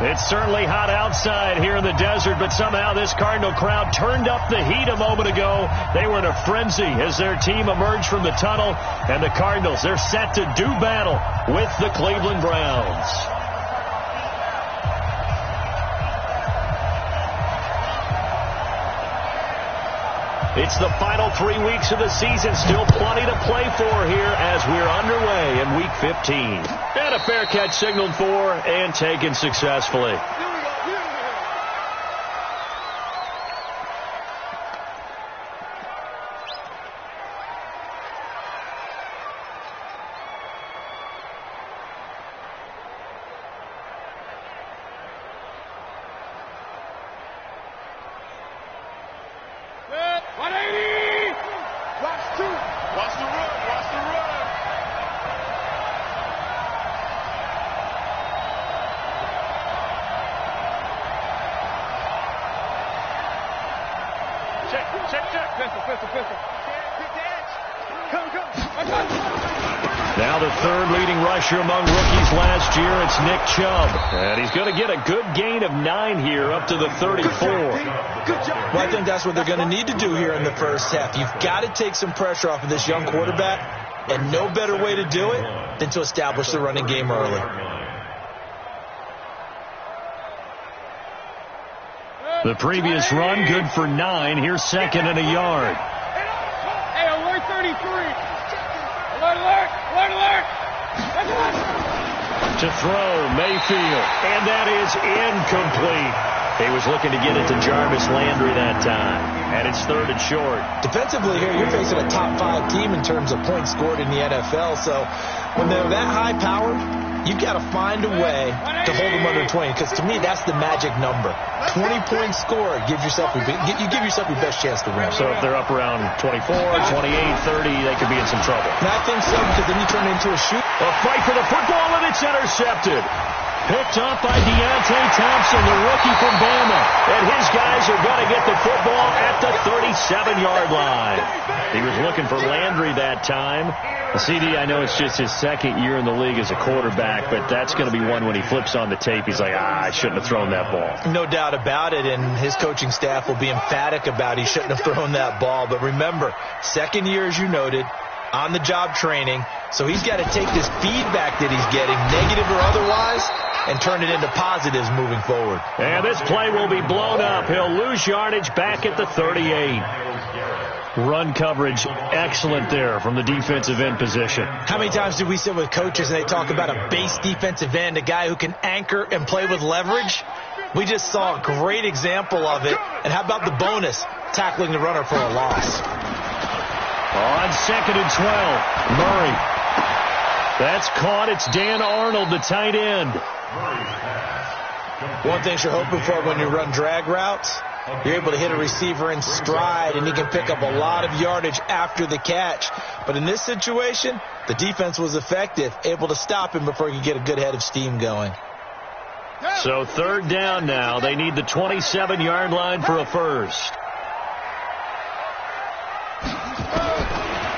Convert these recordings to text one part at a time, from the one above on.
It's certainly hot outside here in the desert, but somehow this Cardinal crowd turned up the heat a moment ago. They were in a frenzy as their team emerged from the tunnel, and the Cardinals, they're set to do battle with the Cleveland Browns. It's the final 3 weeks of the season. Still plenty to play for here as we're underway in Week 15. And a fair catch signaled for and taken successfully. Now the third leading rusher among rookies last year, it's Nick Chubb. And he's going to get a good gain of 9 here up to the 34. Well, I think that's what they're going to need to do here in the first half. You've got to take some pressure off of this young quarterback, and no better way to do it than to establish the running game early. The previous run, good for 9. Here's second and a yard. Hey, alert 33. Alert, alert, alert, alert. To throw, Mayfield. And that is incomplete. He was looking to get it to Jarvis Landry that time. And it's third and short. Defensively here, you're facing a top-5 team in terms of points scored in the NFL. So when they're that high-powered, you've got to find a way to hold them under 20, because to me, that's the magic number. 20 points scored, you give yourself your best chance to win. So if they're up around 24, 28, 30, they could be in some trouble. And I think so, because then you turn it into a shoot. A fight for the football, and it's intercepted. Picked up by Deontay Thompson, the rookie from Bama. And his guys are going to get the football at the 37-yard line. He was looking for Landry that time. CD, I know it's just his second year in the league as a quarterback, but that's going to be one when he flips on the tape. He's like, I shouldn't have thrown that ball. No doubt about it, and his coaching staff will be emphatic about he shouldn't have thrown that ball. But remember, second year, as you noted, on-the-job training, so he's got to take this feedback that he's getting, negative or otherwise, and turn it into positives moving forward. And this play will be blown up. He'll lose yardage back at the 38. Run coverage, excellent there from the defensive end position. How many times do we sit with coaches and they talk about a base defensive end, a guy who can anchor and play with leverage? We just saw a great example of it. And how about the bonus, tackling the runner for a loss? On second and 12, Murray. That's caught. It's Dan Arnold, the tight end. One thing you're hoping for when you run drag routes, you're able to hit a receiver in stride, and he can pick up a lot of yardage after the catch. But in this situation, the defense was effective, able to stop him before he could get a good head of steam going. So third down now. They need the 27-yard line for a first.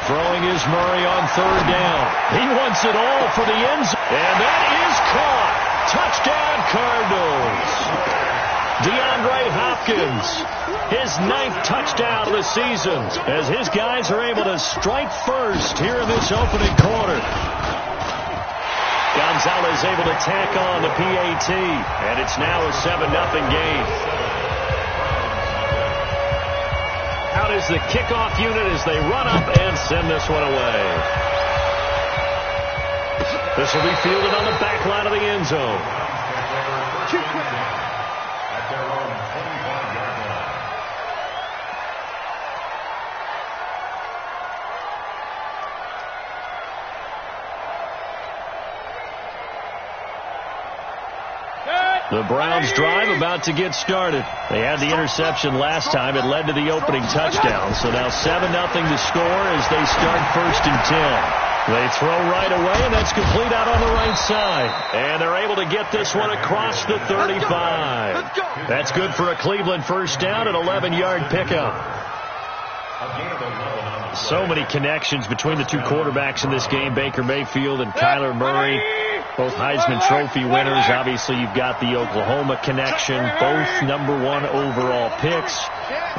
Throwing is Murray on third down. He wants it all for the end zone. And that is caught. Touchdown, Cardinals. DeAndre Hopkins, his 9th touchdown of the season, as his guys are able to strike first here in this opening quarter. Gonzalez able to tack on the PAT, and it's now a 7-0 game. Out is the kickoff unit as they run up and send this one away. This will be fielded on the back line of the end zone. The Browns drive about to get started. They had the interception last time. It led to the opening touchdown. So now 7-0 to score as they start first and 10. They throw right away, and that's complete out on the right side. And they're able to get this one across the 35. That's good for a Cleveland first down, an 11-yard pickup. So many connections between the two quarterbacks in this game, Baker Mayfield and Kyler Murray. Both Heisman Trophy winners. Obviously, you've got the Oklahoma connection. Both #1 overall picks.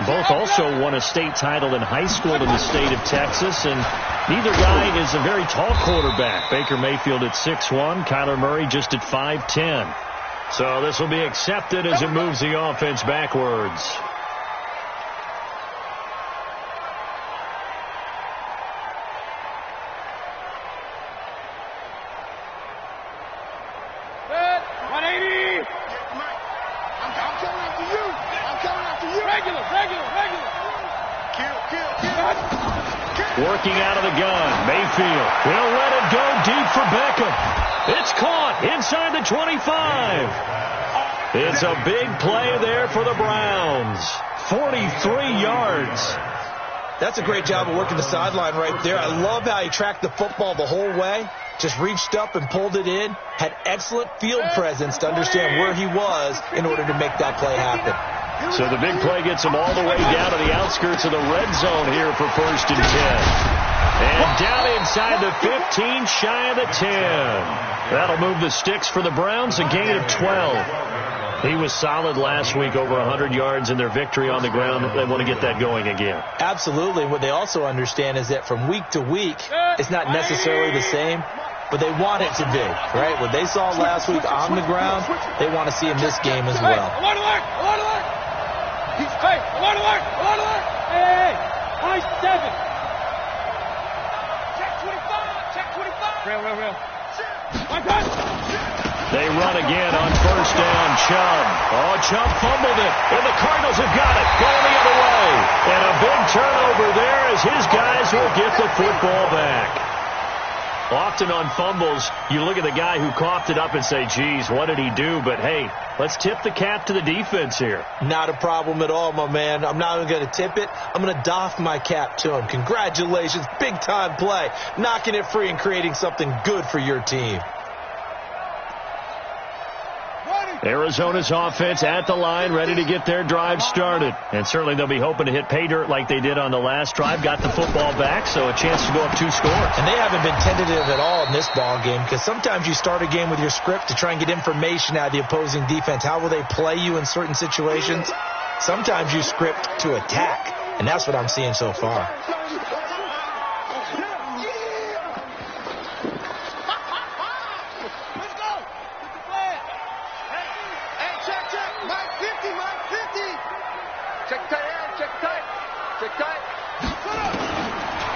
Both also won a state title in high school in the state of Texas. And neither guy is a very tall quarterback. Baker Mayfield at 6'1", Kyler Murray just at 5'10". So this will be accepted as it moves the offense backwards. Working out of the gun. Mayfield will let it go deep for Beckham. It's caught inside the 25. It's a big play there for the Browns. 43 yards. That's a great job of working the sideline right there. I love how he tracked the football the whole way. Just reached up and pulled it in. Had excellent field presence to understand where he was in order to make that play happen. So the big play gets him all the way down to the outskirts of the red zone here for 1st and 10. And down inside the 15, shy of the 10. That'll move the sticks for the Browns, a gain of 12. He was solid last week, over 100 yards in their victory on the ground. They want to get that going again. Absolutely. What they also understand is that from week to week, it's not necessarily the same, but they want it to be, right? What they saw last week on the ground, they want to see in this game as well. Alert, alert, alert, alert. Hey, alert, alert, alert, alert. Hey, high 7. Check 25, check 25. Real. My God. They run again on 1st down. Chubb. Oh, Chubb fumbled it, and the Cardinals have got it. Going the other way. And a big turnover there as his guys will get the football back. Often on fumbles, you look at the guy who coughed it up and say, geez, what did he do? But, hey, let's tip the cap to the defense here. Not a problem at all, my man. I'm not even going to tip it. I'm going to doff my cap to him. Congratulations. Big-time play. Knocking it free and creating something good for your team. Arizona's offense at the line, ready to get their drive started. And certainly they'll be hoping to hit pay dirt like they did on the last drive. Got the football back, so a chance to go up 2 scores. And they haven't been tentative at all in this ball game, because sometimes you start a game with your script to try and get information out of the opposing defense. How will they play you in certain situations? Sometimes you script to attack, and that's what I'm seeing so far.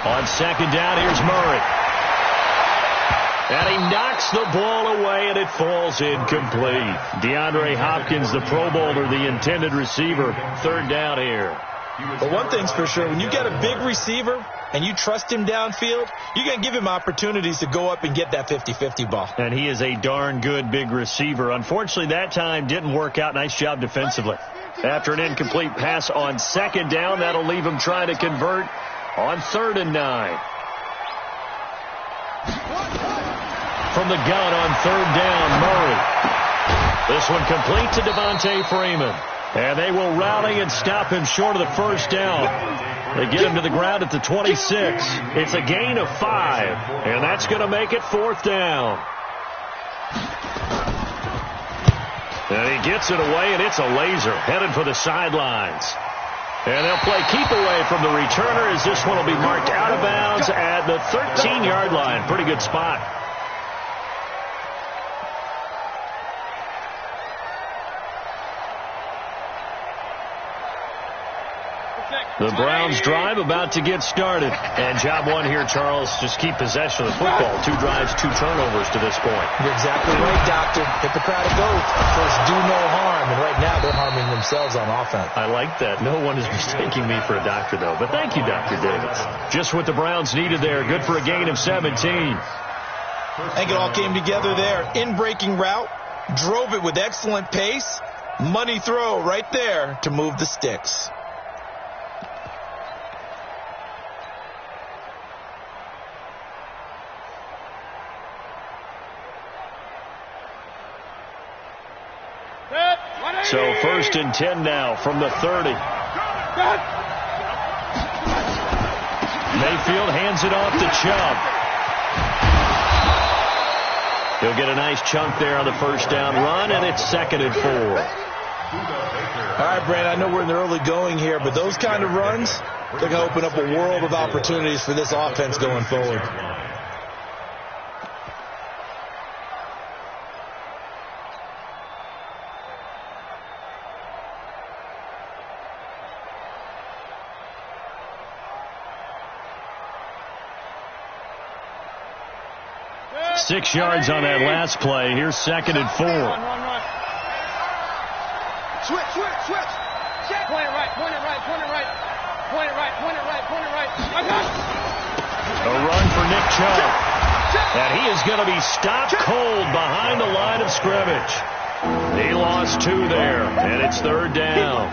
On 2nd down, here's Murray. And he knocks the ball away, and it falls incomplete. DeAndre Hopkins, the Pro Bowler, the intended receiver. 3rd down here. But one thing's for sure, when you get a big receiver and you trust him downfield, you're going to give him opportunities to go up and get that 50-50 ball. And he is a darn good big receiver. Unfortunately, that time didn't work out. Nice job defensively. After an incomplete pass on 2nd down, that'll leave him trying to convert on 3rd and 9. From the gun on 3rd down, Murray. This one complete to Devontae Freeman. And they will rally and stop him short of the 1st down. They get him to the ground at the 26. It's a gain of 5. And that's going to make it 4th down. And he gets it away, and it's a laser headed for the sidelines. And they'll play keep away from the returner as this one will be marked out of bounds at the 13-yard line. Pretty good spot. The Browns drive about to get started. And job one here, Charles, just keep possession of the football. 2 drives, 2 turnovers to this point. You're exactly right, Doctor. Hippocratic oath. First, do no harm. And right now, they're harming themselves on offense. I like that. No one is mistaking me for a doctor, though. But thank you, Dr. Davis. Just what the Browns needed there. Good for a gain of 17. I think it all came together there. In-breaking route. Drove it with excellent pace. Money throw right there to move the sticks. So 1st and 10 now from the 30. Mayfield hands it off to Chubb. He'll get a nice chunk there on the first down run, and it's 2nd and 4. All right, Brandon, I know we're in the early going here, but those kind of runs, they're going to open up a world of opportunities for this offense going forward. Six yards on that last play. Here's 2nd and 4. Switch. Point it right. A run for Nick Chubb. And he is going to be stopped cold behind the line of scrimmage. He lost 2 there, and it's 3rd down.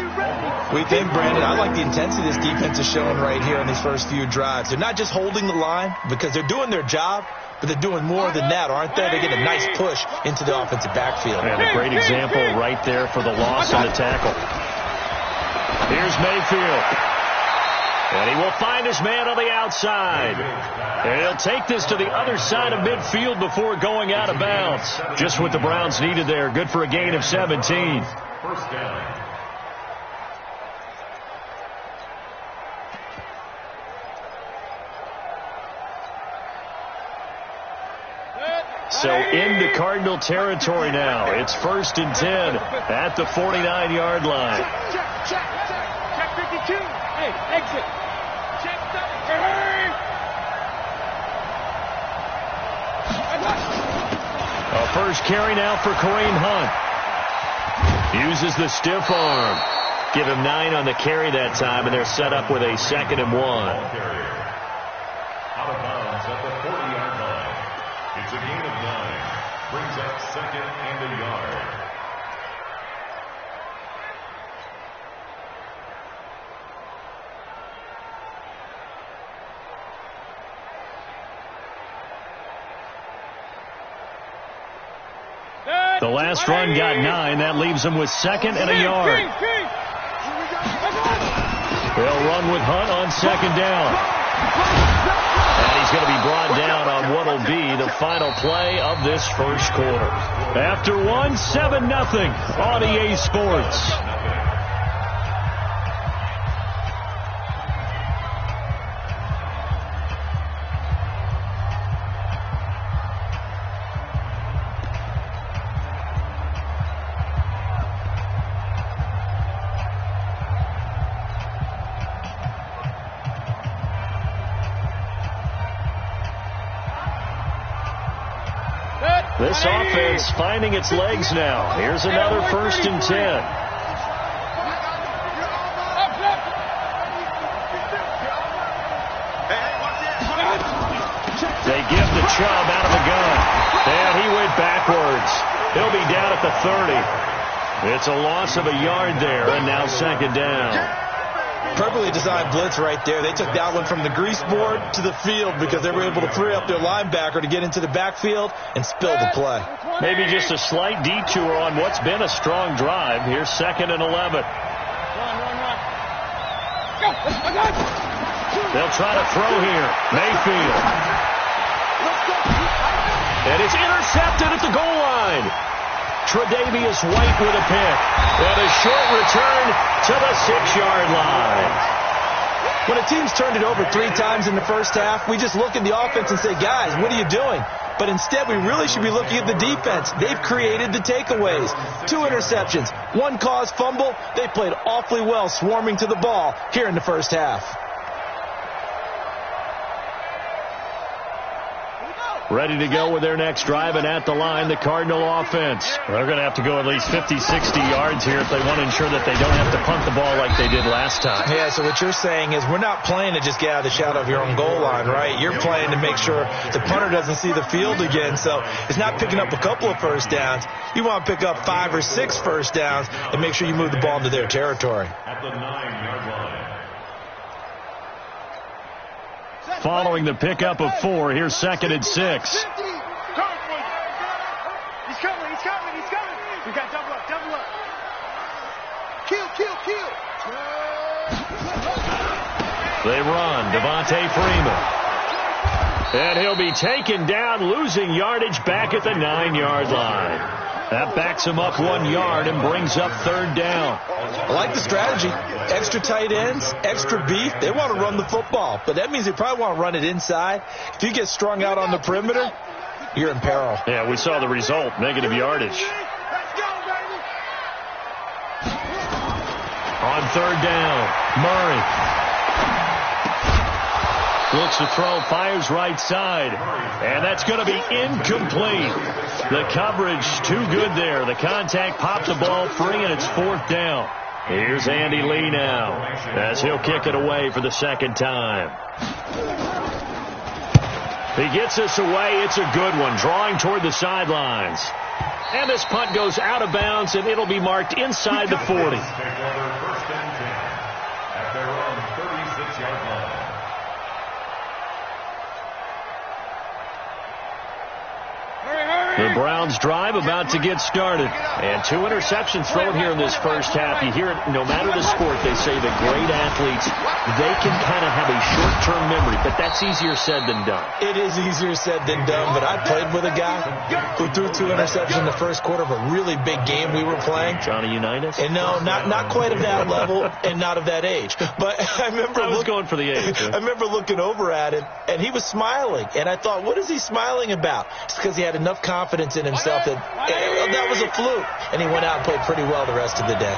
We think, Brandon, I like the intensity this defense is showing right here on these first few drives. They're not just holding the line because they're doing their job, but they're doing more than that, aren't they? They get a nice push into the offensive backfield. And a great example right there for the loss and the tackle. Here's Mayfield. And he will find his man on the outside. And he'll take this to the other side of midfield before going out of bounds. Just what the Browns needed there. Good for a gain of 17. First down. So into Cardinal territory now. It's 1st and 10 at the 49-yard line. Check 52. Hey, exit. Check stop. Hey. A first carry now for Kareem Hunt. Uses the stiff arm. Give him 9 on the carry that time, and they're set up with a 2nd and 1. Out of bounds at the 40-yard line. It's a gain of 9. Brings up 2nd and a yard. The last run got 9. That leaves him with 2nd and a yard. They'll run with Hunt on 2nd down. And he's going to be brought down on what will be the final play of this first quarter. After 1, 7-0 on EA Sports. This offense finding its legs now. Here's another 1st and 10. They give the Chubb out of the gun. And he went backwards. He'll be down at the 30. It's a loss of a yard there, and now 2nd down. Perfectly designed blitz right there. They took that one from the grease board to the field because they were able to free up their linebacker to get into the backfield and spill the play. Maybe just a slight detour on what's been a strong drive. Here's 2nd and 11. They'll try to throw here. Mayfield. And it's intercepted at the goal line. Tre'Davious White with a pick. And a short return to the 6-yard line. When a team's turned it over 3 times in the first half, we just look at the offense and say, guys, what are you doing? But instead, we really should be looking at the defense. They've created the takeaways. 2 interceptions, 1 caused fumble. They played awfully well swarming to the ball here in the first half. Ready to go with their next drive, and at the line, the Cardinal offense. They're going to have to go at least 50, 60 yards here if they want to ensure that they don't have to punt the ball like they did last time. Yeah, so what you're saying is we're not playing to just get out of the shadow of your own goal line, right? You're playing to make sure the punter doesn't see the field again. So it's not picking up a couple of first downs. You want to pick up 5 or 6 first downs and make sure you move the ball into their territory. At the 9-yard line. Following the pickup of 4, here's 2nd and 6. He's coming. We got double up. Kill. They run. Devontae Freeman. And he'll be taken down, losing yardage back at the 9-yard line. That backs him up 1 yard and brings up 3rd down. I like the strategy. Extra tight ends, extra beef. They want to run the football, but that means they probably want to run it inside. If you get strung out on the perimeter, you're in peril. Yeah, we saw the result, negative yardage. On 3rd down, Murray. Looks to throw, fires right side. And that's going to be incomplete. The coverage too good there. The contact popped the ball free, and it's 4th down. Here's Andy Lee now as he'll kick it away for the 2nd time. He gets us away. It's a good one, drawing toward the sidelines. And this punt goes out of bounds, and it'll be marked inside the 40. At their own 36-yard line. The Browns drive about to get started. And 2 interceptions thrown here in this first half. You hear it, no matter the sport, they say the great athletes, they can kind of have a short-term memory, but that's easier said than done. It is easier said than done, but I played with a guy who threw 2 interceptions in the first quarter of a really big game we were playing. Johnny Unitas? And no, not quite of that level and not of that age. But I was going for the age. I remember looking over at him, and he was smiling. And I thought, what is he smiling about? It's because he had enough confidence in himself that was a fluke. And he went out and played pretty well the rest of the day.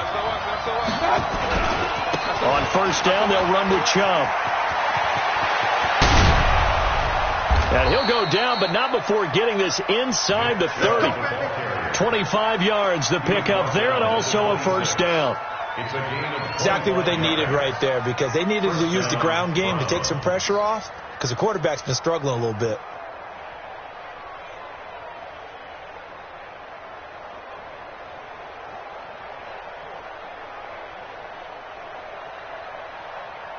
On 1st down, they'll run with Chubb. And he'll go down, but not before getting this inside the 30. 25 yards, the pickup there, and also a 1st down. Exactly what they needed right there, because they needed to use the ground game to take some pressure off, because the quarterback's been struggling a little bit.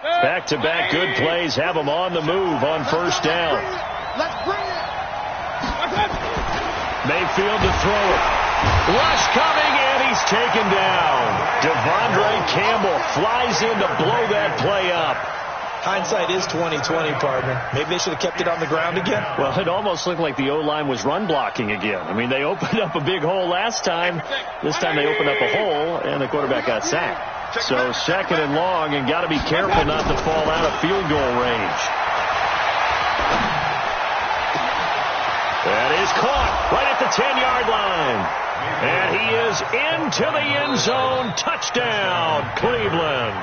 Back-to-back good plays have them on the move on 1st down. Let's bring it. Mayfield to throw it. Rush coming, and he's taken down. Devondre Campbell flies in to blow that play up. Hindsight is 20/20, partner. Maybe they should have kept it on the ground again. Well, it almost looked like the O-line was run blocking again. I mean, they opened up a big hole last time. This time they opened up a hole, and the quarterback got sacked. So 2nd and long, and got to be careful not to fall out of field goal range. That is caught right at the 10-yard line. And he is into the end zone. Touchdown, Cleveland.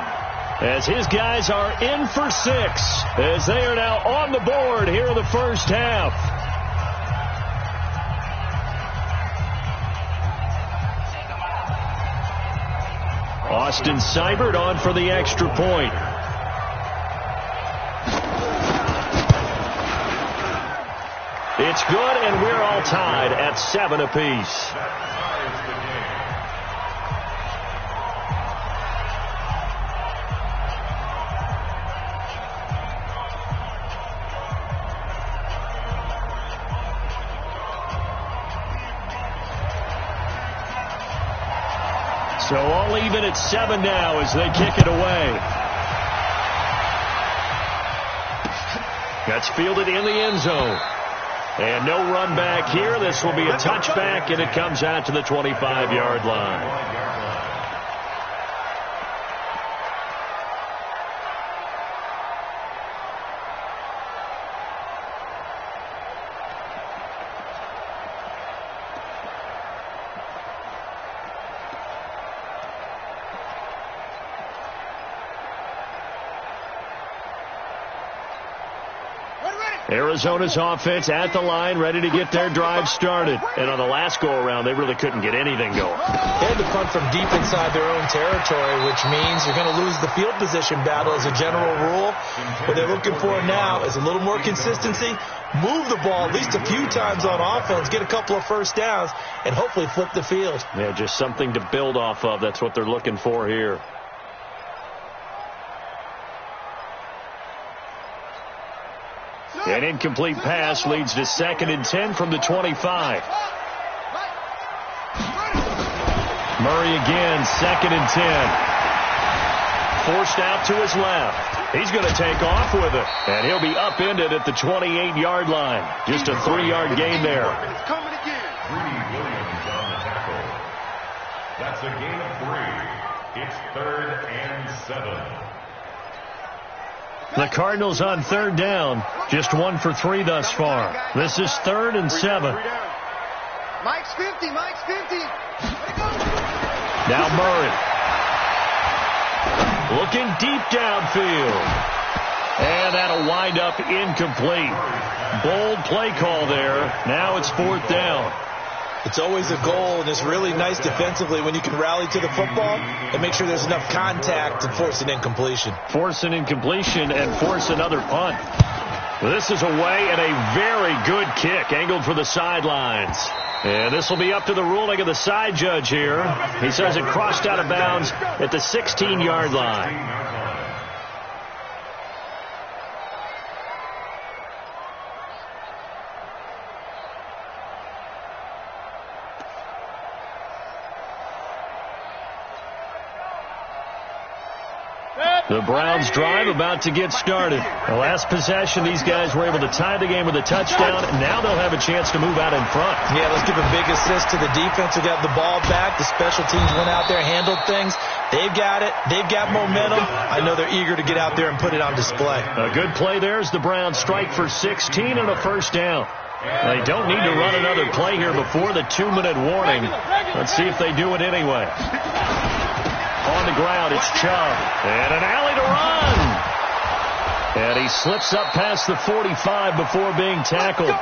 As his guys are in for 6, as they are now on the board here in the first half. Austin Seibert on for the extra point. It's good, and we're all tied at 7 apiece. So all even at 7 now as they kick it away. That's fielded in the end zone. And no run back here. This will be a touchback, and it comes out to the 25-yard line. Arizona's offense at the line, ready to get their drive started. And on the last go-around, they really couldn't get anything going. They had to punt from deep inside their own territory, which means you're going to lose the field position battle as a general rule. What they're looking for now is a little more consistency, move the ball at least a few times on offense, get a couple of first downs, and hopefully flip the field. Yeah, just something to build off of. That's what they're looking for here. An incomplete pass leads to 2nd and 10 from the 25. Murray again, 2nd and 10. Forced out to his left. He's going to take off with it, and he'll be upended at the 28-yard line. Just a 3-yard gain there. It's coming again. 3 Williams on the tackle. That's a gain of 3. It's 3rd and 7. The Cardinals on 3rd down. Just 1 for 3 thus far. This is 3rd and 7. Mike's 50. Mike's 50. Now Murray. Looking deep downfield. And that'll wind up incomplete. Bold play call there. Now it's 4th down. It's always a goal, and it's really nice defensively when you can rally to the football and make sure there's enough contact to force an incompletion. Force an incompletion and force another punt. This is away and a very good kick angled for the sidelines. And this will be up to the ruling of the side judge here. He says it crossed out of bounds at the 16-yard line. The Browns drive about to get started. The last possession, these guys were able to tie the game with a touchdown, and now they'll have a chance to move out in front. Yeah, let's give a big assist to the defense who got the ball back. The special teams went out there, handled things. They've got it. They've got momentum. I know they're eager to get out there and put it on display. A good play there as the Browns strike for 16 and a 1st down. They don't need to run another play here before the 2-minute warning. Let's see if they do it anyway. On the ground, it's Chubb. And an alley to run. And he slips up past the 45 before being tackled.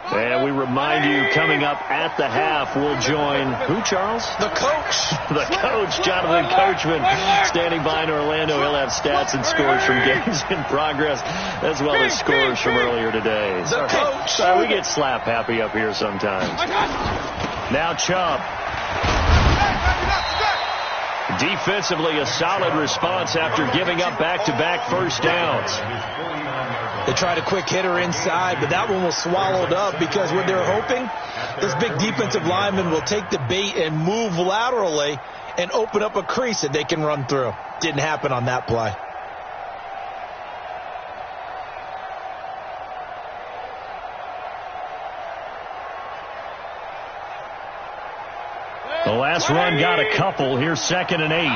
And we remind you, coming up at the half, we'll join who, Charles? The coach. The coach, Jonathan Coachman, standing by in Orlando. He'll have stats and scores from games in progress, as well as scores from earlier today. The coach. We get slap happy up here sometimes. Now Chubb. Defensively, a solid response after giving up back-to-back first downs. They tried a quick hitter inside, but that one was swallowed up because what they're hoping, this big defensive lineman will take the bait and move laterally and open up a crease that they can run through. Didn't happen on that play. The last run got a couple. Here's 2nd and 8.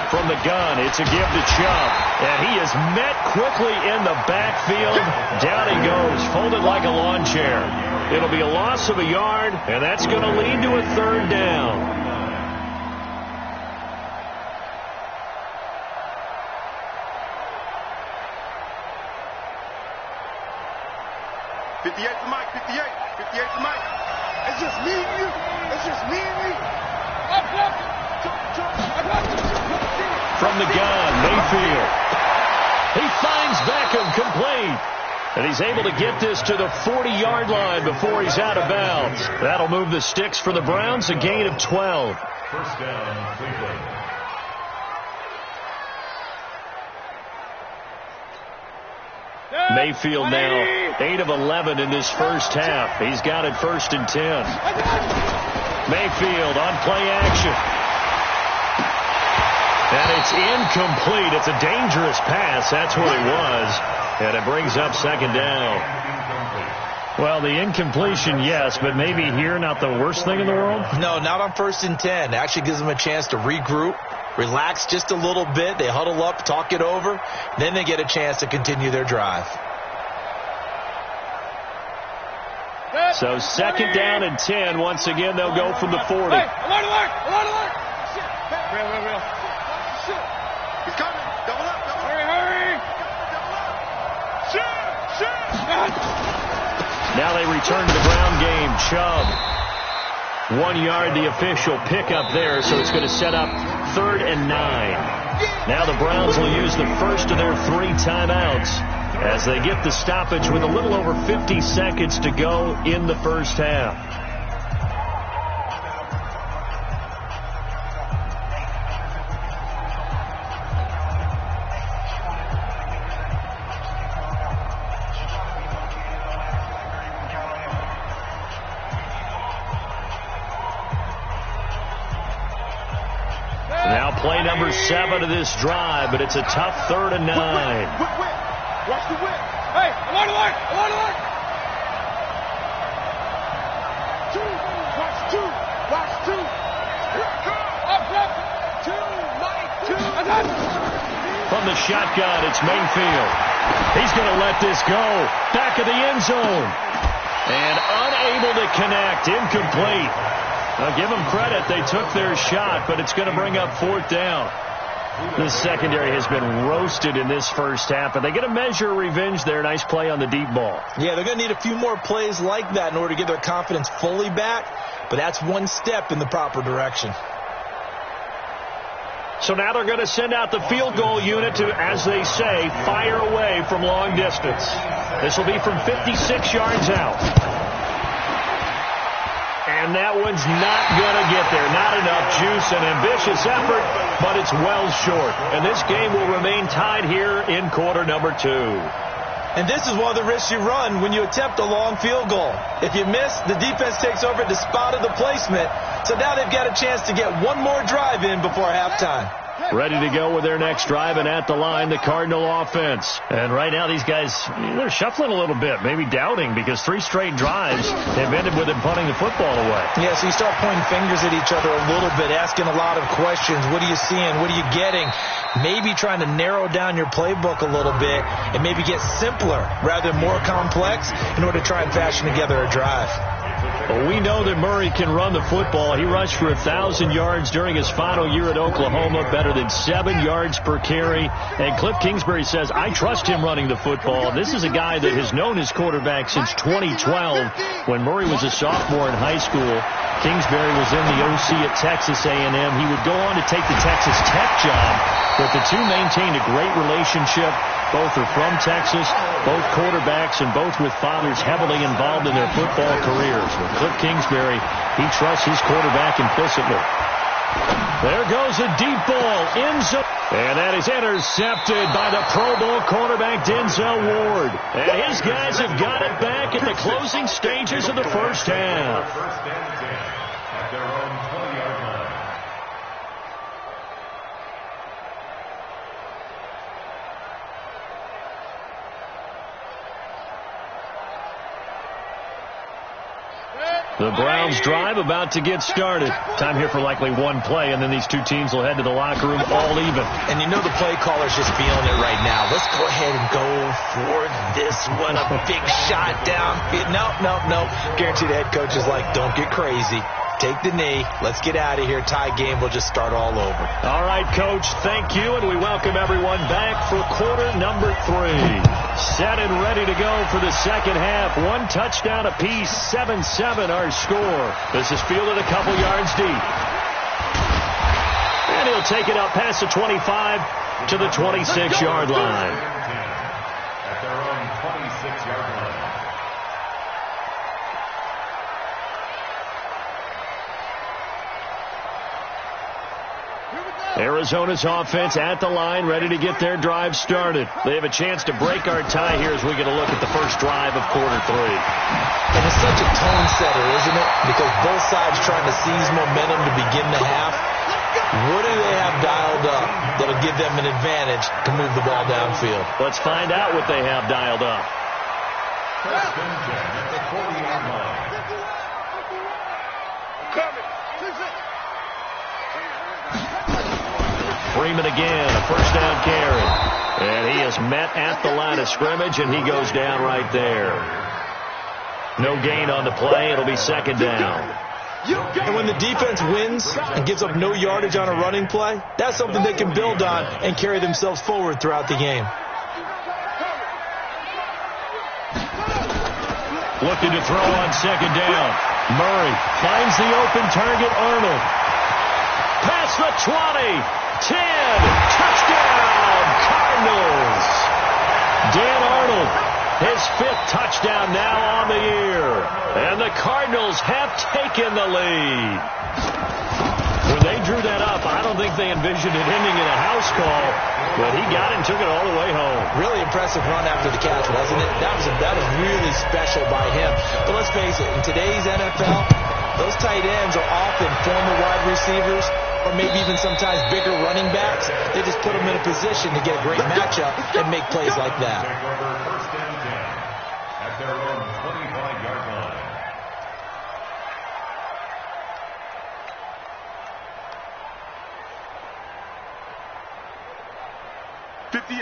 From the gun, it's a give to Chubb. And he is met quickly in the backfield. Down he goes, folded like a lawn chair. It'll be a loss of a yard, and that's going to lead to a 3rd down. It's just me and you. It's just me and you. From the gun, Mayfield. He finds Beckham complete. And he's able to get this to the 40-yard line before he's out of bounds. That'll move the sticks for the Browns, a gain of 12. 1st down, Cleveland. Mayfield now 8 of 11 in this first half. He's got it 1st and 10. Mayfield on play action. And it's incomplete. It's a dangerous pass. That's what it was. And it brings up 2nd down. Well, the incompletion, yes, but maybe here not the worst thing in the world? No, not on 1st and 10. It actually gives them a chance to regroup, relax just a little bit. They huddle up, talk it over. Then they get a chance to continue their drive. So 2nd down and 10. Once again, they'll go from the 40. Alert! Real. He's coming. Double up. Hurry. Shoot. Now they return to the Brown game. Chubb. 1 yard, the official pickup there, so it's going to set up 3rd and 9. Now the Browns will use the first of their 3 timeouts as they get the stoppage with a little over 50 seconds to go in the first half. Now play number 7 of this drive, but it's a tough 3rd and 9. Watch the whip. Hey, alert, alert, alert, alert. Watch two. Up. From the shotgun, it's Mayfield. He's going to let this go. Back of the end zone. And unable to connect. Incomplete. Now give them credit. They took their shot, but it's going to bring up 4th down. The secondary has been roasted in this first half, and they get a measure of revenge there. Nice play on the deep ball. Yeah, they're going to need a few more plays like that in order to get their confidence fully back, but that's one step in the proper direction. So now they're going to send out the field goal unit to, as they say, fire away from long distance. This will be from 56 yards out. And that one's not going to get there. Not enough juice. An ambitious effort, but it's well short. And this game will remain tied here in quarter number 2. And this is one of the risks you run when you attempt a long field goal. If you miss, the defense takes over at the spot of the placement. So now they've got a chance to get one more drive in before halftime. Ready to go with their next drive, and at the line, the Cardinal offense. And right now, these guys, they're shuffling a little bit, maybe doubting, because 3 straight drives have ended with them punting the football away. Yeah, so you start pointing fingers at each other a little bit, asking a lot of questions. What are you seeing? What are you getting? Maybe trying to narrow down your playbook a little bit and maybe get simpler rather than more complex in order to try and fashion together a drive. Well, we know that Murray can run the football. He rushed for 1,000 yards during his final year at Oklahoma, better than 7 yards per carry. And Cliff Kingsbury says, I trust him running the football. This is a guy that has known his quarterback since 2012 when Murray was a sophomore in high school. Kingsbury was in the OC at Texas A&M. He would go on to take the Texas Tech job, but the two maintained a great relationship. Both are from Texas, both quarterbacks, and both with fathers heavily involved in their football careers. With Cliff Kingsbury, he trusts his quarterback implicitly. There goes a deep ball. And that is intercepted by the Pro Bowl cornerback Denzel Ward. And his guys have got it back at the closing stages of the first half. First and 10 at their own 20-yard line. The Browns drive about to get started. Time here for likely one play, and then these two teams will head to the locker room all even. And you know the play caller's just feeling it right now. Let's go ahead and go for this one. A big shot downfield. No. Guarantee the head coach is like, don't get crazy. Take the knee. Let's get out of here. Tie game will just start all over. All right, Coach, thank you, and we welcome everyone back for quarter number 3. Set and ready to go for the second half. 1 touchdown apiece, 7-7 our score. This is fielded a couple yards deep. And he'll take it up past the 25 to the 26-yard line. At their own 26-yard line. Arizona's offense at the line, ready to get their drive started. They have a chance to break our tie here as we get a look at the first drive of quarter 3. And it's such a tone setter, isn't it? Because both sides trying to seize momentum to begin the half. What do they have dialed up that'll give them an advantage to move the ball downfield? Let's find out what they have dialed up. First and 10 at the 40-yard line. Freeman again, a first down carry. And he is met at the line of scrimmage, and he goes down right there. No gain on the play. It'll be second down. And when the defense wins and gives up no yardage on a running play, that's something they can build on and carry themselves forward throughout the game. Looking to throw on second down. Murray finds the open target, Arnold. Past the 20. 10, touchdown, Cardinals. Dan Arnold, his 5th touchdown now on the year. And the Cardinals have taken the lead. When they drew that up, I don't think they envisioned it ending in a house call, but he got it and took it all the way home. Really impressive run after the catch, wasn't it? That was really special by him. But let's face it, in today's NFL, those tight ends are often former wide receivers or maybe even sometimes bigger running backs, they just put them in a position to get a great matchup and make plays like that. Take over first and 10 at their own 25-yard line.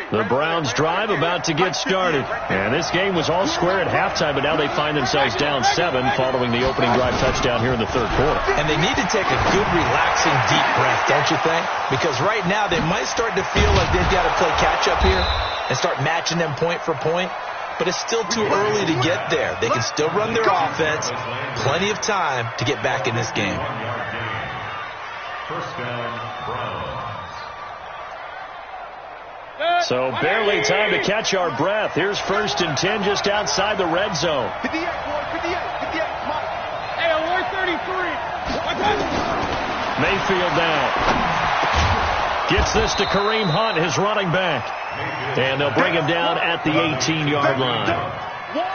The Browns drive about to get started. And this game was all square at halftime, but now they find themselves down 7 following the opening drive touchdown here in the third quarter. And they need to take a good, relaxing, deep breath, don't you think? Because right now they might start to feel like they've got to play catch-up here and start matching them point for point. But it's still too early to get there. They can still run their offense. Plenty of time to get back in this game. First down, Browns. So barely time to catch our breath. Here's first and 10 just outside the red zone. 58, boy, 58, Mike. Hey, alert 33. Mayfield down. Gets this to Kareem Hunt, his running back. And they'll bring him down at the 18-yard line.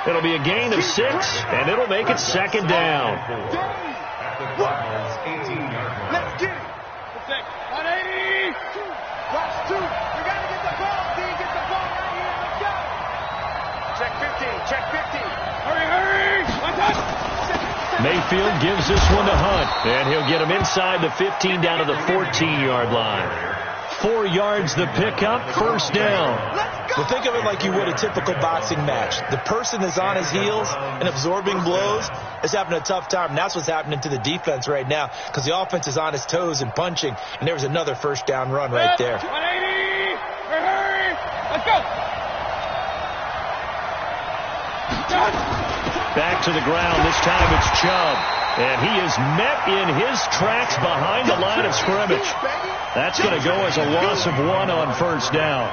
It'll be a gain of 6, and it'll make it second down. At the Cardinals' 18-yard line. Let's get it. 180. Watch 2. We got to get the ball. D, get the ball right here. Let's go. Check 15. Check 15. Hurry, hurry. One touch. Mayfield gives this one to Hunt, and he'll get him inside the 15 down to the 14-yard line. 4 yards the pickup, first down. Well, think of it like you would a typical boxing match. The person is on his heels and absorbing blows is having a tough time. And that's what's happening to the defense right now because the offense is on his toes and punching. And there was another first down run right there. 180. Hurry. Let's go. Back to the ground. This time it's Chubb. And he is met in his tracks behind the line of scrimmage. That's going to go as a loss of 1 on first down.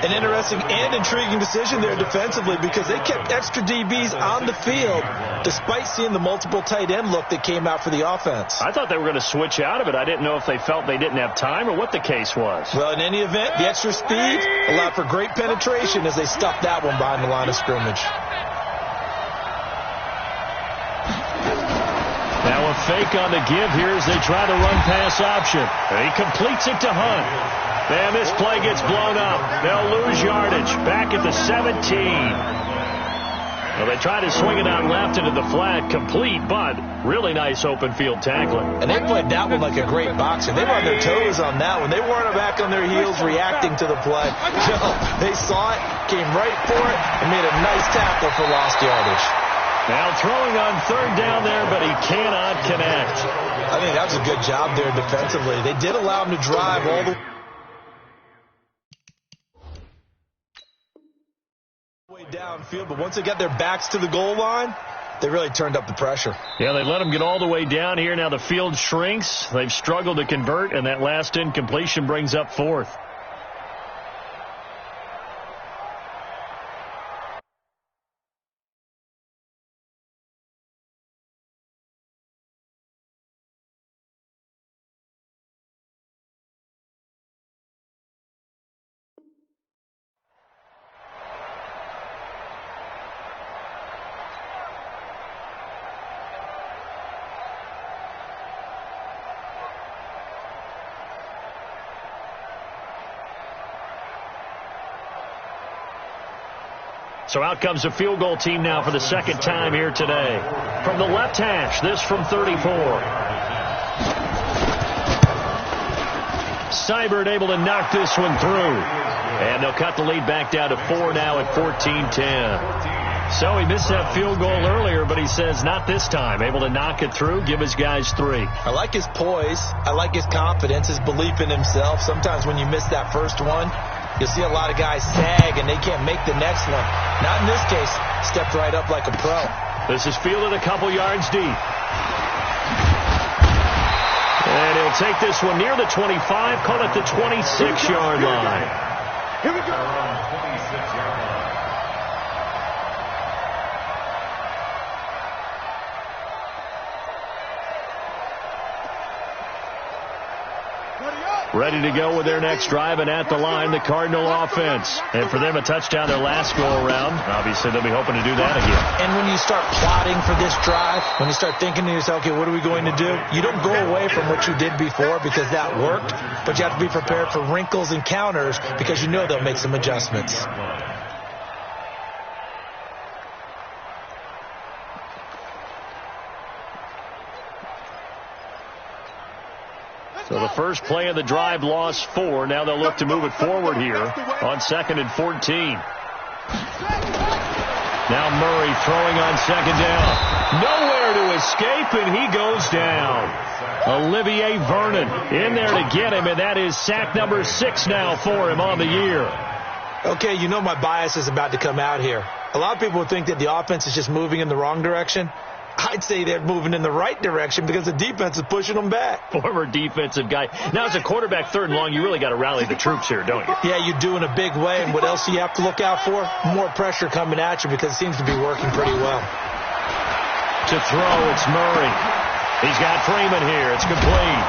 An interesting and intriguing decision there defensively because they kept extra DBs on the field despite seeing the multiple tight end look that came out for the offense. I thought they were going to switch out of it. I didn't know if they felt they didn't have time or what the case was. Well, in any event, the extra speed allowed for great penetration as they stuffed that one behind the line of scrimmage. Now a fake on the give here as they try the run-pass option. He completes it to Hunt. And this play gets blown up. They'll lose yardage. Back at the 17. Well, they try to swing it out left into the flat. Complete, but really nice open field tackling. And they played that one like a great boxer. They were on their toes on that one. They weren't back on their heels reacting to the play. No, they saw it, came right for it, and made a nice tackle for lost yardage. Now throwing on third down there, but he cannot connect. I think that was a good job there defensively. They did allow him to drive all the way downfield, but once they got their backs to the goal line, they really turned up the pressure. Yeah, they let him get all the way down here. Now the field shrinks. They've struggled to convert, and that last incompletion brings up 4th. So out comes the field goal team now for the second time here today. From the left hash, this from 34. Seibert able to knock this one through. And they'll cut the lead back down to 4 now at 14-10. So he missed that field goal earlier, but he says not this time. Able to knock it through, give his guys 3. I like his poise. I like his confidence, his belief in himself. Sometimes when you miss that first one, you'll see a lot of guys sag and they can't make the next one. Not in this case. Stepped right up like a pro. This is fielded a couple yards deep. And he'll take this one near the 25, call it the 26-yard line. Here we go. 26-yard line. Ready up. ready to go with their next drive, and at the line, the Cardinal offense. And for them, a touchdown their last go-around. Obviously, they'll be hoping to do that again. And when you start plotting for this drive, when you start thinking to yourself, okay, what are we going to do? You don't go away from what you did before because that worked, but you have to be prepared for wrinkles and counters because you know they'll make some adjustments. So the first play of the drive lost 4. Now they'll look to move it forward here on 2nd and 14. Now Murray throwing on 2nd down. Nowhere to escape, and he goes down. Olivier Vernon in there to get him, and that is sack number 6 now for him on the year. Okay, you know my bias is about to come out here. A lot of people would think that the offense is just moving in the wrong direction. I'd say they're moving in the right direction because the defense is pushing them back. Former defensive guy. Now, as a quarterback, 3rd and long, you really got to rally the troops here, don't you? Yeah, you do in a big way. And what else do you have to look out for? More pressure coming at you because it seems to be working pretty well. To throw, it's Murray. He's got Freeman here. It's complete.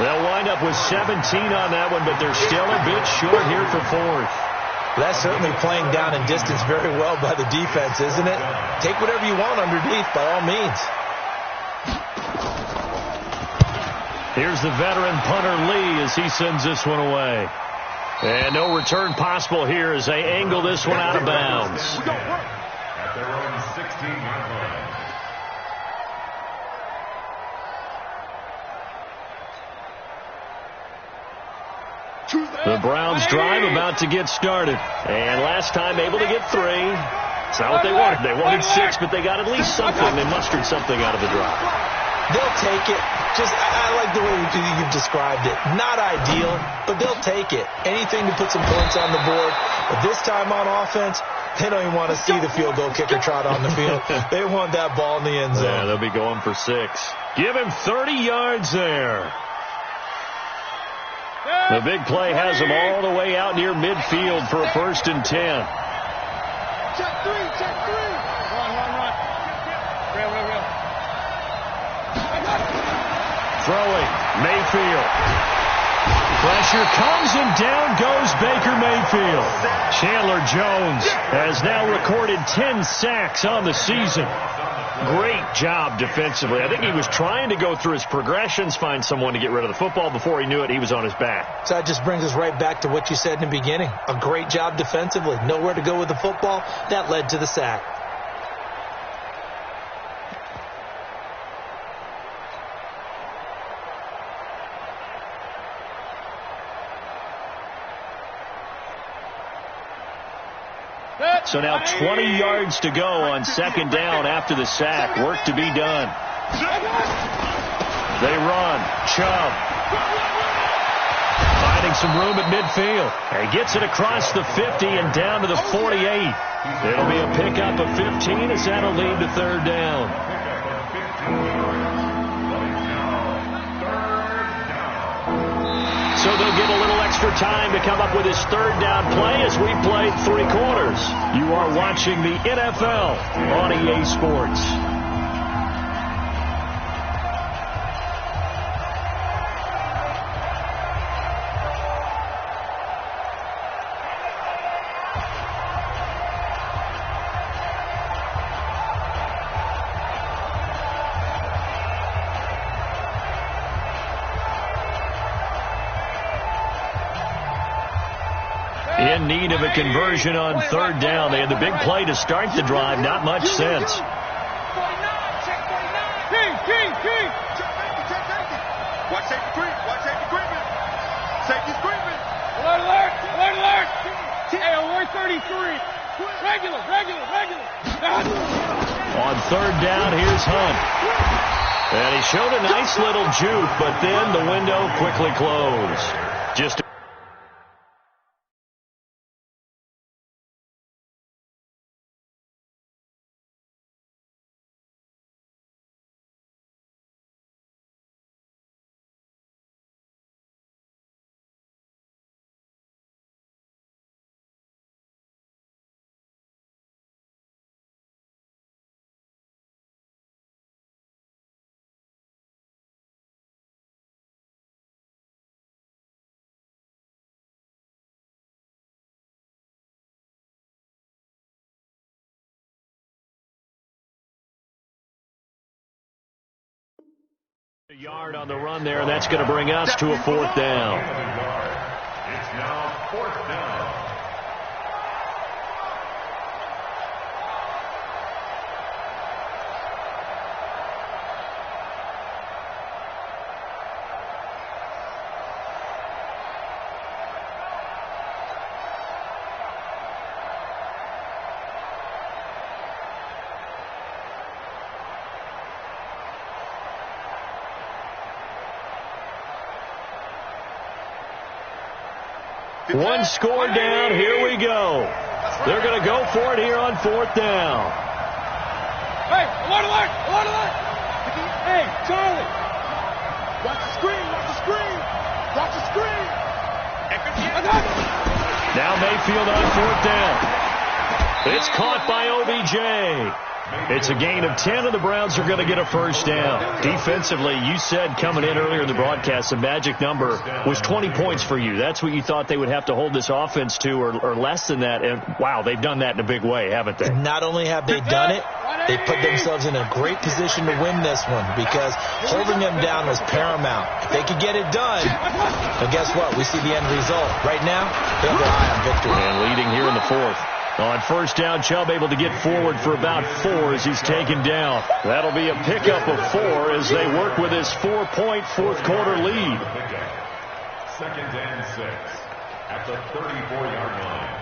They'll wind up with 17 on that one, but they're still a bit short here for 4th. That's certainly playing down in distance very well by the defense, isn't it? Take whatever you want underneath, by all means. Here's the veteran punter Lee as he sends this one away. And no return possible here as they angle this one out of bounds. At their own 16-yard line. The Browns drive about to get started. And last time able to get 3. It's not what they wanted. They wanted 6, but they got at least something. They mustered something out of the drive. They'll take it. I like the way you've described it. Not ideal, but they'll take it. Anything to put some points on the board. But this time on offense, they don't even want to see the field goal kicker trot on the field. They want that ball in the end zone. Yeah, they'll be going for 6. Give him 30 yards there. The big play has him all the way out near midfield for a 1st and 10. Check 3, check 3. Run. Real. Throwing, Mayfield. Pressure comes and down goes Baker Mayfield. Chandler Jones has now recorded 10 sacks on the season. Great job defensively. I think he was trying to go through his progressions, find someone to get rid of the football. Before he knew it, he was on his back. So that just brings us right back to what you said in the beginning. A great job defensively. Nowhere to go with the football. That led to the sack. So now 20 yards to go on 2nd down after the sack. Work to be done. They run. Chubb. Finding some room at midfield. And gets it across the 50 and down to the 48. It'll be a pickup of 15 as that'll lead to 3rd down. So they'll get a little extra time to come up with his 3rd down play as we played 3 quarters. You are watching the NFL on EA Sports. In need of a conversion on 3rd down. They had the big play to start the drive. Not much sense. Check 49. Key. Watch safety creeping. Safety's creeping. Alert. Hey, alert 33. Regular. On 3rd down, here's Hunt. And he showed a nice little juke, but then the window quickly closed. Just A yard on the run there, and that's going to bring us to a fourth down. It's now fourth down. One score down. Here we go. They're going to go for it here on fourth down. Hey, alert, alert, alert, alert. Hey, Charlie. Watch the screen, watch the screen. Watch the screen. Now Mayfield on fourth down. It's caught by OBJ. It's a gain of 10, and the Browns are going to get a first down. Defensively, you said coming in earlier in the broadcast, the magic number was 20 points for you. That's what you thought they would have to hold this offense to, or less than that. And, wow, they've done that in a big way, haven't they? Not only have they done it, they put themselves in a great position to win this one because holding them down was paramount. If they could get it done, but guess what? We see the end result. Right now, they have their eye on victory. And leading here in the fourth. On first down, Chubb able to get forward for about 4 as he's taken down. That'll be a pickup of 4 as they work with his 4-point fourth-quarter lead. Second and 6 at the 34-yard line.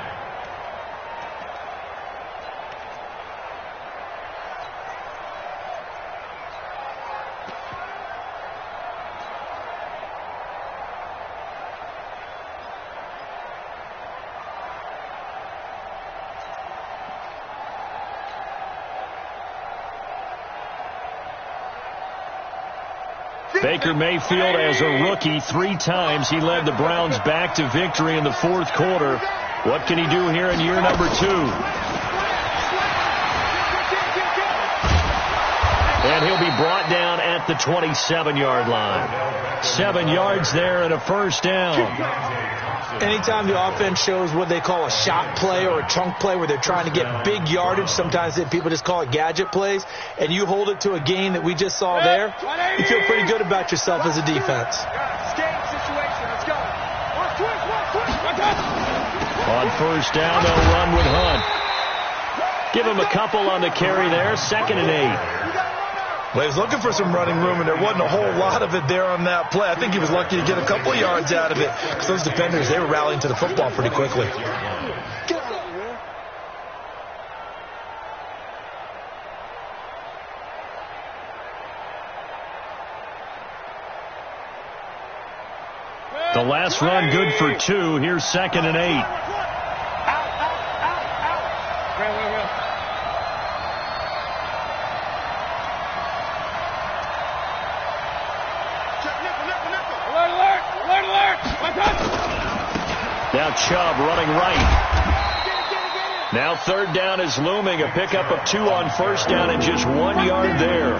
Baker Mayfield, as a rookie, 3 times he led the Browns back to victory in the fourth quarter. What can he do here in year number 2? And he'll be brought down at the 27-yard line. 7 yards there and a first down. Anytime the offense shows what they call a shot play or a chunk play where they're trying to get big yardage, sometimes people just call it gadget plays, and you hold it to a gain that we just saw there, you feel pretty good about yourself as a defense. On first down, they'll run with Hunt. Give him a couple on the carry there, 2nd and 8. Well, he was looking for some running room, and there wasn't a whole lot of it there on that play. I think he was lucky to get a couple of yards out of it because those defenders, they were rallying to the football pretty quickly. The last run good for 2. Here's 2nd and 8. Now Chubb running right. Now third down is looming. A pickup of 2 on first down and just 1 yard there.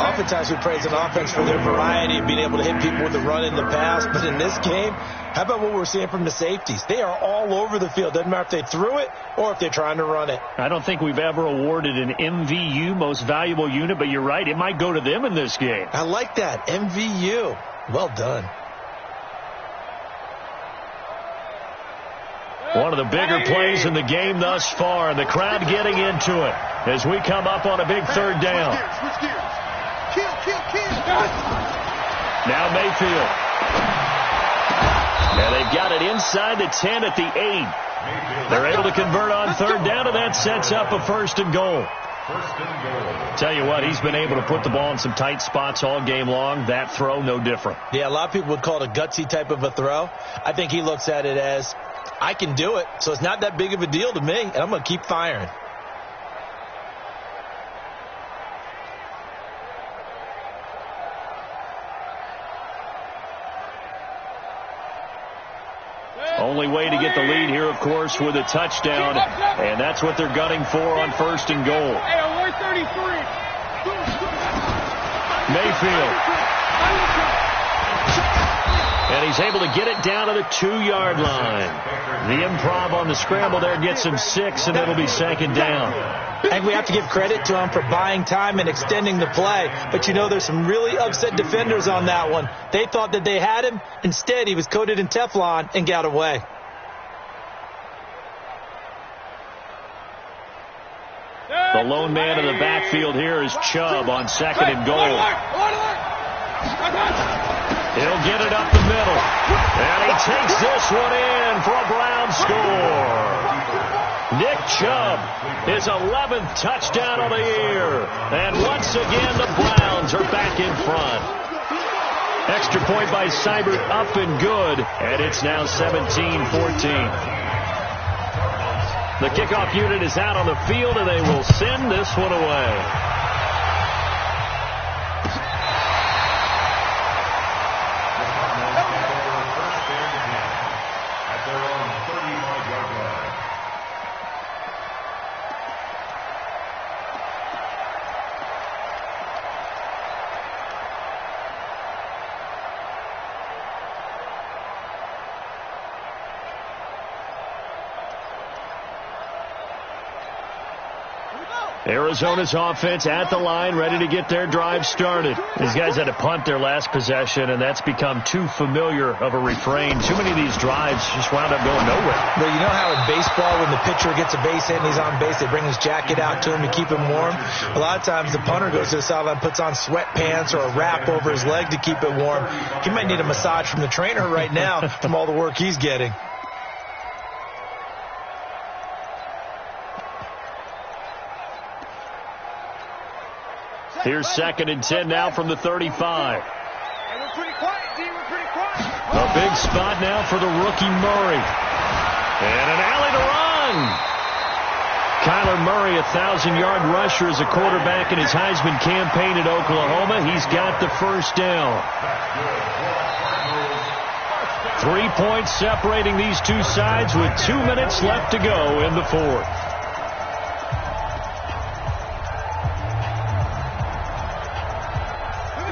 Oftentimes we praise an offense for their variety of being able to hit people with the run in the pass. But in this game, how about what we're seeing from the safeties? They are all over the field. Doesn't matter if they threw it or if they're trying to run it. I don't think we've ever awarded an MVU, most valuable unit, but you're right. It might go to them in this game. I like that. MVU. Well done. One of the bigger plays in the game thus far, and the crowd getting into it as we come up on a big third down. Now Mayfield. And they've got it inside the 10 at the 8. They're able to convert on third down, and that sets up a 1st and goal. Tell you what, he's been able to put the ball in some tight spots all game long. That throw, no different. Yeah, a lot of people would call it a gutsy type of a throw. I think he looks at it as, I can do it, so it's not that big of a deal to me, and I'm going to keep firing. Only way to get the lead here, of course, with a touchdown, and that's what they're gunning for on 1st and goal. Mayfield. And he's able to get it down to the 2-yard line. The improv on the scramble there gets him 6, and it'll be second down. I think we have to give credit to him for buying time and extending the play. But, you know, there's some really upset defenders on that one. They thought that they had him. Instead, he was coated in Teflon and got away. The lone man in the backfield here is Chubb on second and goal. He'll get it up the middle. And he takes this one in for a Brown score. Nick Chubb, his 11th touchdown of the year. And once again, the Browns are back in front. Extra point by Seibert, up and good. And it's now 17-14. The kickoff unit is out on the field, and they will send this one away. Arizona's offense at the line, ready to get their drive started. These guys had to punt their last possession, and that's become too familiar of a refrain. Too many of these drives just wound up going nowhere. Well, you know how in baseball, when the pitcher gets a base hit and he's on base, they bring his jacket out to him to keep him warm? A lot of times the punter goes to the sideline, puts on sweatpants or a wrap over his leg to keep it warm. He might need a massage from the trainer right now from all the work he's getting. Here's second and 10 now from the 35. We're pretty quiet, D. We're pretty quiet. A big spot now for the rookie Murray. And an alley to run. Kyler Murray, 1,000-yard rusher as a quarterback in his Heisman campaign at Oklahoma. He's got the first down. 3 points separating these two sides with 2 minutes left to go in the fourth.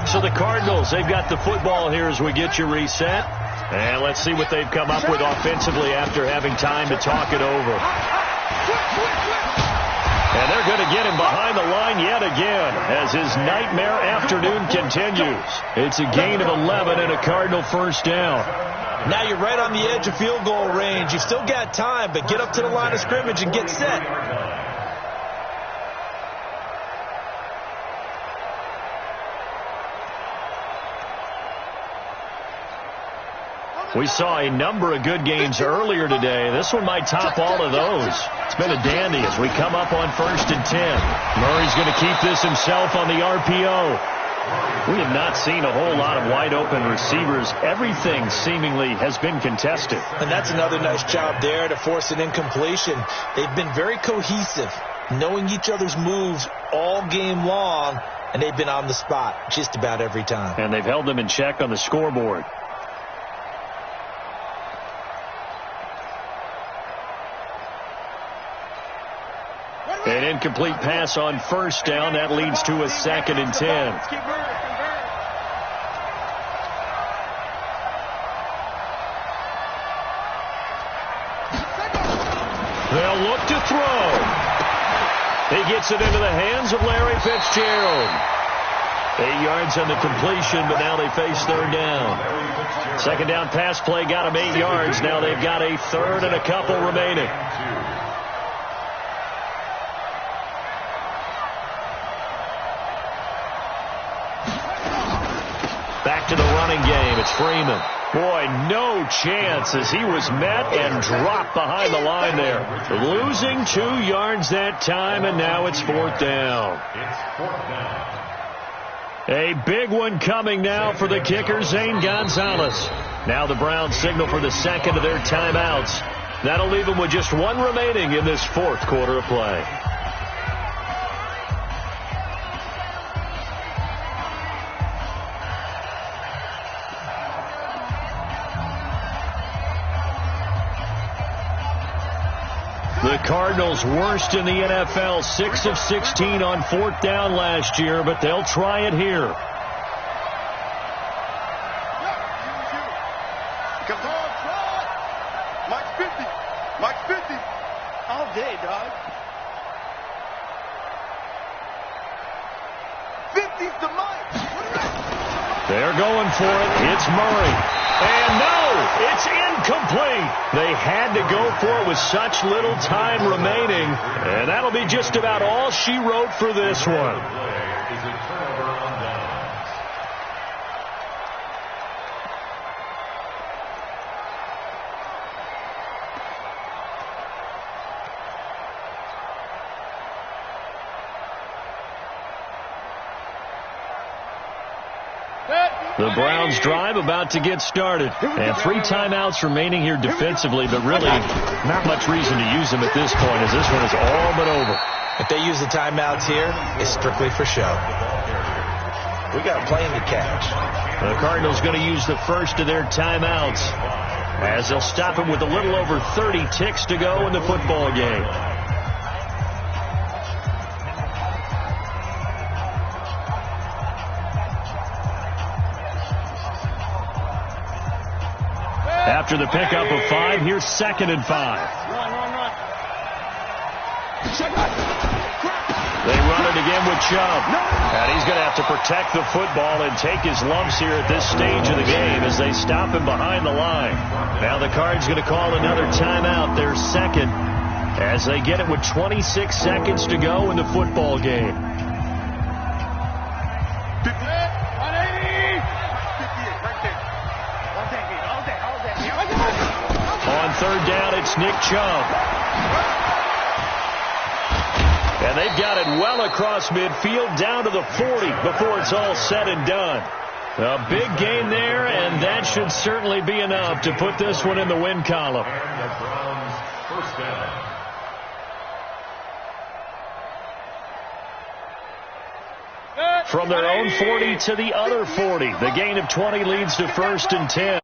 So the Cardinals, they've got the football here as we get you reset. And let's see what they've come up with offensively after having time to talk it over. And they're going to get him behind the line yet again as his nightmare afternoon continues. It's a gain of 11 and a Cardinal first down. Now you're right on the edge of field goal range. You've still got time, but get up to the line of scrimmage and get set. We saw a number of good games earlier today. This one might top all of those. It's been a dandy as we come up on first and 10. Murray's going to keep this himself on the RPO. We have not seen a whole lot of wide-open receivers. Everything seemingly has been contested. And that's another nice job there to force an incompletion. They've been very cohesive, knowing each other's moves all game long, and they've been on the spot just about every time. And they've held them in check on the scoreboard. An incomplete pass on first down. That leads to a second and 10. They'll look to throw. He gets it into the hands of Larry Fitzgerald. 8 yards on the completion, but now they face third down. Second down pass play got them 8 yards. Now they've got a third and a couple remaining. Back to the running game. It's Freeman. Boy, no chance as he was met and dropped behind the line there. Losing 2 yards that time, and now it's fourth down. A big one coming now for the kicker, Zane Gonzalez. Now the Browns signal for the second of their timeouts. That'll leave them with just one remaining in this fourth quarter of play. The Cardinals worst in the NFL, 6 of 16 on fourth down last year, but they'll try it here. They're going for it. It's Murray. And no, it's incomplete. They had to go for it with such little time remaining. And that'll be just about all she wrote for this one. The Browns drive about to get started. And 3 timeouts remaining here defensively, but really not much reason to use them at this point as this one is all but over. If they use the timeouts here, it's strictly for show. We got a plane to catch. The Cardinals going to use the first of their timeouts as they'll stop him with a little over 30 ticks to go in the football game. After the pickup of 5, here's 2nd and 5. Run. They run it again with Chubb. And he's going to have to protect the football and take his lumps here at this stage of the game as they stop him behind the line. Now the Cards going to call another timeout, their second, as they get it with 26 seconds to go in the football game. On 3rd down, it's Nick Chubb. And they've got it well across midfield down to the 40 before it's all said and done. A big gain there, and that should certainly be enough to put this one in the win column. And the Browns first down. From their own 40 to the other 40, the gain of 20 leads to 1st and 10.